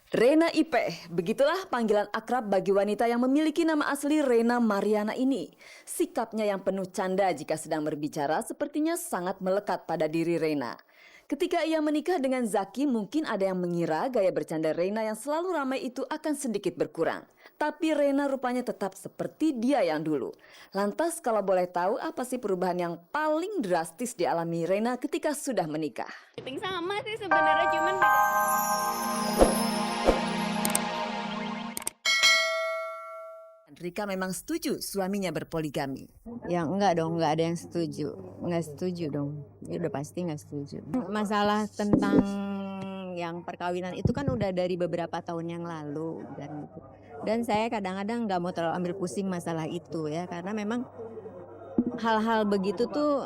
Rena Ipe, begitulah panggilan akrab bagi wanita yang memiliki nama asli Rena Mariana ini. Sikapnya yang penuh canda jika sedang berbicara sepertinya sangat melekat pada diri Rena. Ketika ia menikah dengan Zaki, mungkin ada yang mengira gaya bercanda Rena yang selalu ramai itu akan sedikit berkurang. Tapi Rena rupanya tetap seperti dia yang dulu. Lantas kalau boleh tahu apa sih perubahan yang paling drastis dialami Rena ketika sudah menikah? Sama sih sebenarnya, cuman Rika memang setuju suaminya berpoligami. Ya enggak dong, enggak ada yang setuju. Enggak setuju dong. Ya udah pasti enggak setuju. Masalah tentang yang perkawinan itu kan udah dari beberapa tahun yang lalu dan gitu. Dan saya kadang-kadang enggak mau terlalu ambil pusing masalah itu ya, karena memang hal-hal begitu tuh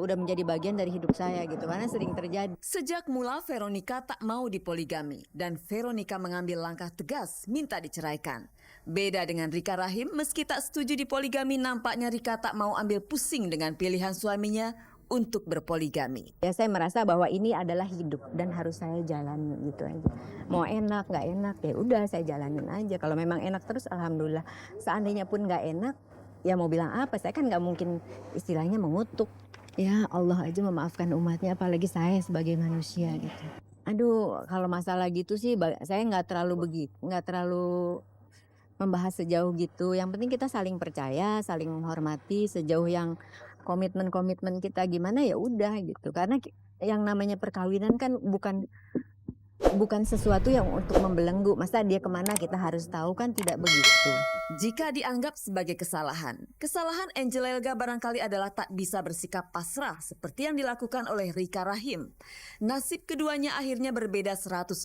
udah menjadi bagian dari hidup saya gitu, karena sering terjadi. Sejak mula Veronica tak mau dipoligami dan Veronica mengambil langkah tegas minta diceraikan. Beda dengan Rika Rahim, meski tak setuju dipoligami, nampaknya Rika tak mau ambil pusing dengan pilihan suaminya untuk berpoligami. Ya saya merasa bahwa ini adalah hidup dan harus saya jalani gitu aja. Mau enak nggak enak ya udah saya jalanin aja. Kalau memang enak terus alhamdulillah. Seandainya pun nggak enak, ya mau bilang apa, saya kan nggak mungkin istilahnya mengutuk. Ya Allah aja memaafkan umatnya, apalagi saya sebagai manusia gitu. Aduh, kalau masalah gitu sih saya nggak terlalu membahas sejauh gitu. Yang penting kita saling percaya, saling menghormati, sejauh yang komitmen kita gimana ya udah gitu. Karena yang namanya perkawinan kan bukan sesuatu yang untuk membelenggu. Masa dia kemana kita harus tahu, kan tidak begitu. Jika dianggap sebagai kesalahan Angel Elga barangkali adalah tak bisa bersikap pasrah seperti yang dilakukan oleh Rika Rahim. Nasib keduanya akhirnya berbeda 180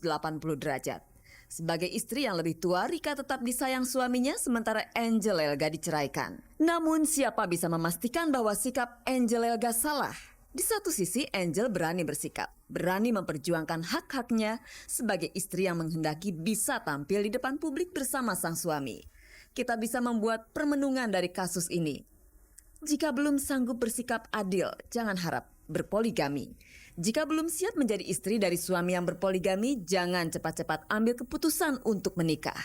derajat. Sebagai istri yang lebih tua, Rika tetap disayang suaminya sementara Angel Elga diceraikan. Namun siapa bisa memastikan bahwa sikap Angel Elga salah? Di satu sisi Angel berani bersikap, berani memperjuangkan hak-haknya sebagai istri yang menghendaki bisa tampil di depan publik bersama sang suami. Kita bisa membuat permenungan dari kasus ini. Jika belum sanggup bersikap adil, jangan harap berpoligami. Jika belum siap menjadi istri dari suami yang berpoligami, jangan cepat-cepat ambil keputusan untuk menikah.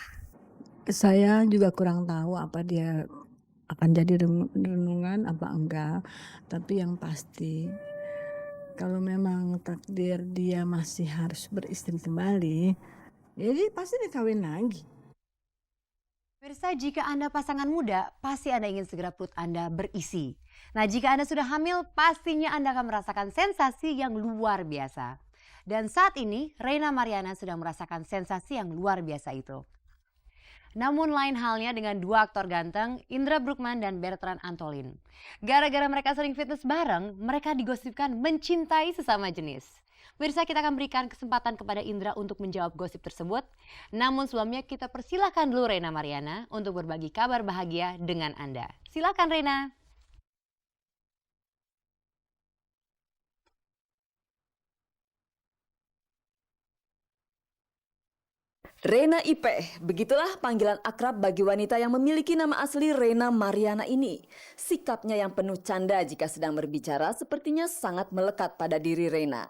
Saya juga kurang tahu apa dia akan jadi renungan apa enggak. Tapi yang pasti kalau memang takdir dia masih harus beristri kembali, jadi pasti dikawin lagi. Pemirsa, jika Anda pasangan muda, pasti Anda ingin segera perut Anda berisi. Nah, jika Anda sudah hamil, pastinya Anda akan merasakan sensasi yang luar biasa. Dan saat ini, Rena Mariana sedang merasakan sensasi yang luar biasa itu. Namun lain halnya dengan dua aktor ganteng, Indra Bruggman dan Bertrand Antolin. Gara-gara mereka sering fitness bareng, mereka digosipkan mencintai sesama jenis. Pemirsa, kita akan berikan kesempatan kepada Indra untuk menjawab gosip tersebut. Namun sebelumnya kita persilahkan dulu Rena Mariana untuk berbagi kabar bahagia dengan Anda. Silakan Rena. Rena Ipe, begitulah panggilan akrab bagi wanita yang memiliki nama asli Rena Mariana ini. Sikapnya yang penuh canda jika sedang berbicara sepertinya sangat melekat pada diri Rena.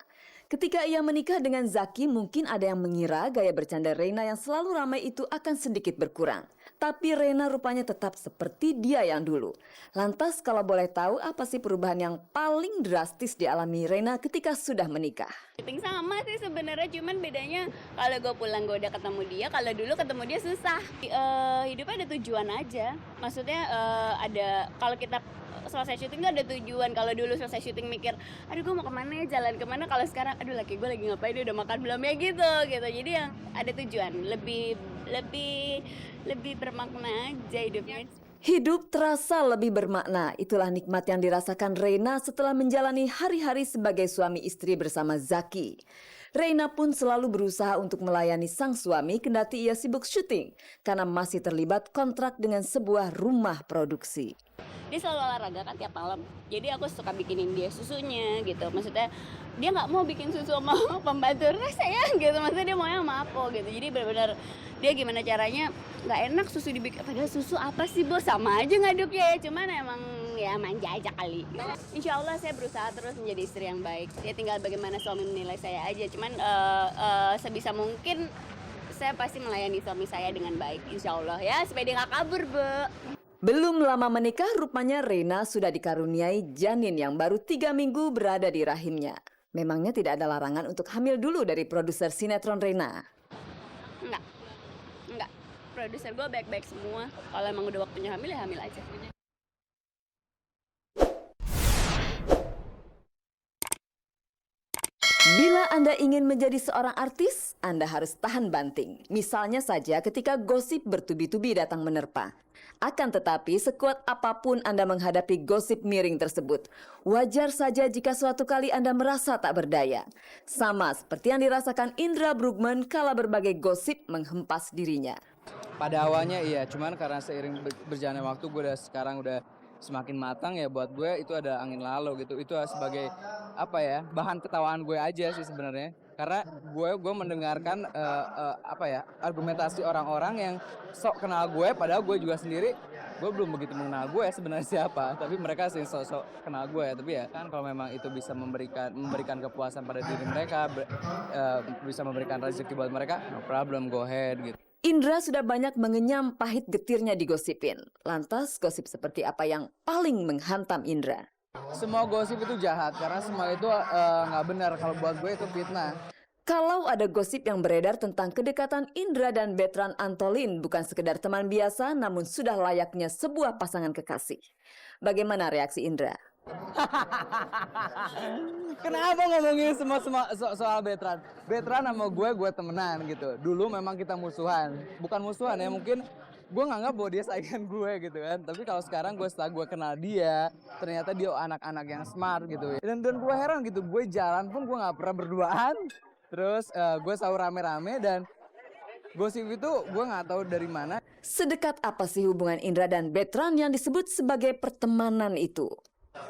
Ketika ia menikah dengan Zaki, mungkin ada yang mengira gaya bercanda Rena yang selalu ramai itu akan sedikit berkurang. Tapi Rena rupanya tetap seperti dia yang dulu. Lantas kalau boleh tahu apa sih perubahan yang paling drastis dialami Rena ketika sudah menikah? sama sih sebenarnya, cuman bedanya kalau gue pulang gue udah ketemu dia, kalau dulu ketemu dia susah. Hidupnya ada tujuan aja. Maksudnya ada, kalau kita selesai syuting tuh ada tujuan. Kalau dulu selesai syuting mikir, aduh gue mau kemana ya, jalan kemana. Kalau sekarang, aduh laki gue lagi ngapain, dia udah makan belum ya, gitu. Jadi yang ada tujuan, lebih bermakna aja hidupnya. Hidup terasa lebih bermakna. Itulah nikmat yang dirasakan Rena setelah menjalani hari-hari sebagai suami istri bersama Zaki. Rena pun selalu berusaha untuk melayani sang suami kendati ia sibuk syuting karena masih terlibat kontrak dengan sebuah rumah produksi. Dia selalu olahraga kan tiap malam, jadi aku suka bikinin dia susunya gitu. Maksudnya dia nggak mau bikin susu sama pembantu saya gitu, maksudnya dia maunya sama aku gitu. Jadi benar-benar dia gimana caranya nggak enak susu dibikin, padahal susu apa sih bos, sama aja ngaduknya ya, cuman emang ya manja aja kali. Insya Allah saya berusaha terus menjadi istri yang baik, ya tinggal bagaimana suami menilai saya aja. Cuman sebisa mungkin saya pasti melayani suami saya dengan baik, insya Allah ya, supaya dia nggak kabur, Bu. Belum lama menikah, rupanya Rena sudah dikaruniai janin yang baru 3 minggu berada di rahimnya. Memangnya tidak ada larangan untuk hamil dulu dari produser sinetron Rena? Enggak. Produser gue baik-baik semua. Kalau emang udah waktunya hamil ya hamil aja. Bila Anda ingin menjadi seorang artis, Anda harus tahan banting. Misalnya saja ketika gosip bertubi-tubi datang menerpa. Akan tetapi, sekuat apapun Anda menghadapi gosip miring tersebut, wajar saja jika suatu kali Anda merasa tak berdaya. Sama seperti yang dirasakan Indra Bruggman kala berbagai gosip menghempas dirinya. Pada awalnya iya, cuman karena seiring berjalannya waktu gue sekarang udah semakin matang ya, buat gue itu ada angin lalu gitu. Itu sebagai bahan ketawaan gue aja sih sebenarnya. Karena gue mendengarkan argumentasi orang-orang yang sok kenal gue, padahal gue juga sendiri gue belum begitu mengenal gue sebenarnya siapa, tapi mereka sih sok kenal gue. Tapi ya kan kalau memang itu bisa memberikan kepuasan pada diri mereka, bisa memberikan rezeki buat mereka, no problem, go ahead gitu. Indra sudah banyak mengenyam pahit getirnya digosipin. Lantas gosip seperti apa yang paling menghantam Indra? Semua gosip itu jahat, karena semua itu nggak benar. Kalau buat gue itu fitnah. Kalau ada gosip yang beredar tentang kedekatan Indra dan Bertrand Antolin bukan sekedar teman biasa, namun sudah layaknya sebuah pasangan kekasih. Bagaimana reaksi Indra? Kenapa ngomongin semua soal Bertrand? Bertrand sama gue temenan gitu. Dulu memang kita musuhan. Bukan musuhan ya, mungkin gue nganggap bahwa dia saingan gue gitu kan. Tapi kalau sekarang setelah gue kenal dia, ternyata dia anak-anak yang smart gitu. Dan gue heran gitu, gue jalan pun gue nggak pernah berduaan. Terus gue selalu rame-rame dan gosip itu gue nggak tahu dari mana. Sedekat apa sih hubungan Indra dan Bertrand yang disebut sebagai pertemanan itu?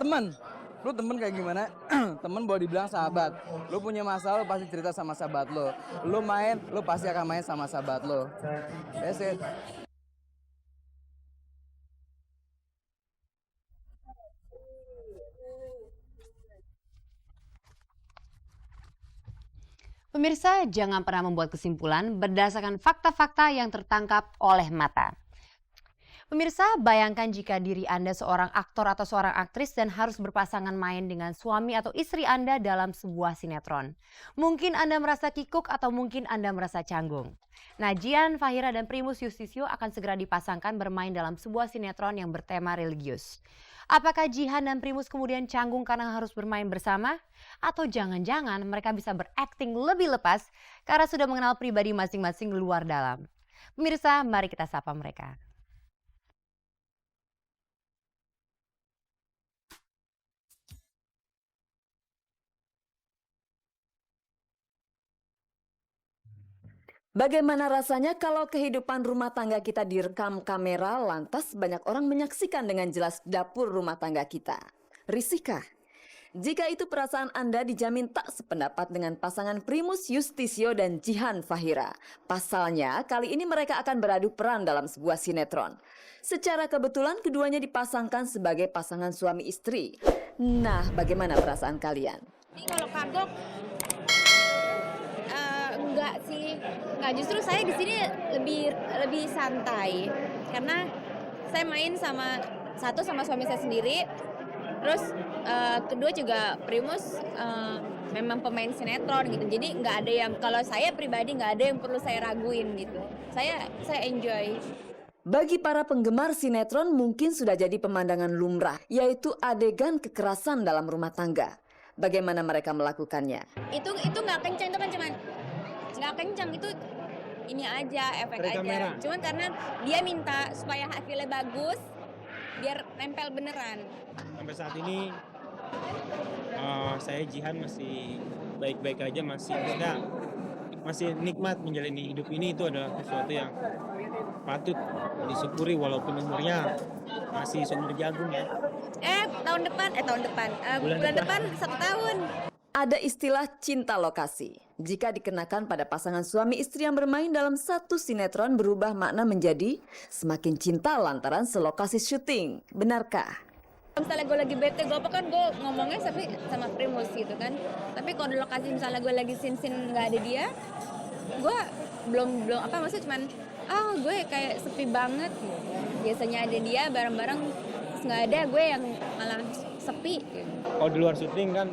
Temen, lu temen kayak gimana? Temen boleh dibilang sahabat. Lu punya masalah, lu pasti cerita sama sahabat lu. Lu main, lu pasti akan main sama sahabat lu. That's it. Pemirsa, jangan pernah membuat kesimpulan berdasarkan fakta-fakta yang tertangkap oleh mata. Pemirsa, bayangkan jika diri Anda seorang aktor atau seorang aktris dan harus berpasangan main dengan suami atau istri Anda dalam sebuah sinetron. Mungkin Anda merasa kikuk atau mungkin Anda merasa canggung. Nah, Jihan, Fahira, dan Primus Yustisio akan segera dipasangkan bermain dalam sebuah sinetron yang bertema religius. Apakah Jihan dan Primus kemudian canggung karena harus bermain bersama? Atau jangan-jangan mereka bisa berakting lebih lepas karena sudah mengenal pribadi masing-masing luar dalam? Pemirsa, mari kita sapa mereka. Bagaimana rasanya kalau kehidupan rumah tangga kita direkam kamera, lantas banyak orang menyaksikan dengan jelas dapur rumah tangga kita? Risihkah? Jika itu perasaan Anda, dijamin tak sependapat dengan pasangan Primus Yustisio dan Jihan Fahira. Pasalnya, kali ini mereka akan beradu peran dalam sebuah sinetron. Secara kebetulan, keduanya dipasangkan sebagai pasangan suami istri. Nah, bagaimana perasaan kalian? Ini kalau kagok enggak sih, enggak, justru saya di sini lebih santai karena saya main sama suami saya sendiri, terus kedua juga Primus memang pemain sinetron gitu, jadi nggak ada yang, kalau saya pribadi nggak ada yang perlu saya raguin gitu, saya enjoy. Bagi para penggemar sinetron mungkin sudah jadi pemandangan lumrah, yaitu adegan kekerasan dalam rumah tangga. Bagaimana mereka melakukannya? Itu nggak kencang, itu kan cuman nggak kencang, itu ini aja, efek aja. Kamera. Cuman karena dia minta supaya hasilnya bagus, biar nempel beneran. Sampai saat ini saya Jihan masih baik-baik aja, masih nikmat menjalani hidup ini. Itu adalah sesuatu yang patut disyukuri walaupun umurnya masih seumur jagung ya. Bulan depan 1 tahun. Ada istilah cinta lokasi. Jika dikenakan pada pasangan suami istri yang bermain dalam satu sinetron, berubah makna menjadi semakin cinta lantaran selokasi syuting. Benarkah? Misalnya gue lagi bete, gue ngomongnya sama Primus gitu kan. Tapi kalau di lokasi misalnya gue lagi scene nggak ada dia, gue belum apa maksudnya cuman gue kayak sepi banget gitu. Biasanya ada dia bareng-bareng, terus nggak ada, gue yang malah sepi gitu. Kalau di luar syuting kan